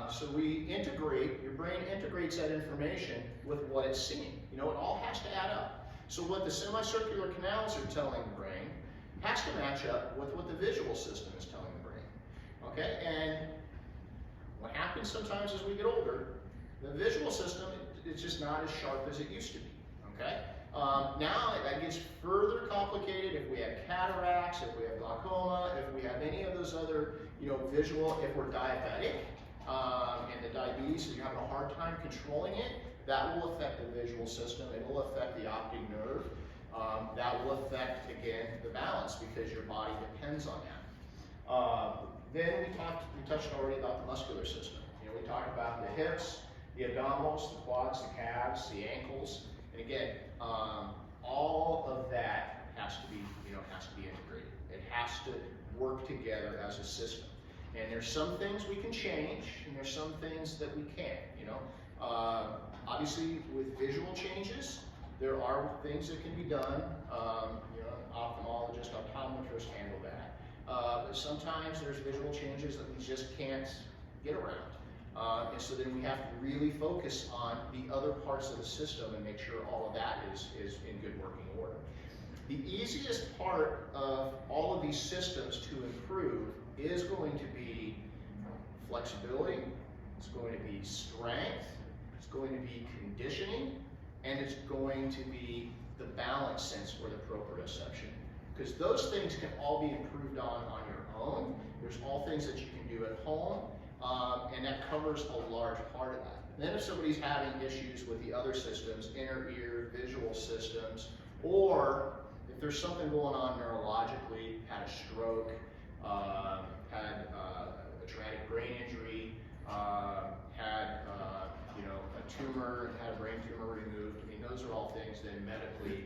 So we integrate, your brain integrates that information with what it's seeing. You know, it all has to add up. So what the semicircular canals are telling the brain has to match up with what the visual system is telling the brain. Okay, and what happens sometimes as we get older, the visual system is just not as sharp as it used to be. Okay, now that gets further complicated if we have cataracts, if we have glaucoma, if we have any of those other, you know, visual, if we're diabetic, and the diabetes, so you're having a hard time controlling it, that will affect the visual system. It will affect the optic nerve. That will affect, again, the balance because your body depends on that. Then we touched already about the muscular system. You know, we talked about the hips, the abdominals, the quads, the calves, the ankles, and again, all of that has to be, you know, has to be integrated. It has to work together as a system. And there's some things we can change, and there's some things that we can't. You know, obviously with visual changes, there are things that can be done. You know, ophthalmologist, optometrists handle that. But sometimes there's visual changes that we just can't get around. And so then we have to really focus on the other parts of the system and make sure all of that is in good working order. The easiest part of all of these systems to improve is going to be flexibility, it's going to be strength, it's going to be conditioning, and it's going to be the balance sense or the proprioception. Because those things can all be improved on your own. There's all things that you can do at home, and that covers a large part of that. And then if somebody's having issues with the other systems, inner ear, visual systems, or if there's something going on neurologically, had a stroke, had a traumatic brain injury, had you know, a tumor, had a brain tumor removed. I mean, those are all things that medically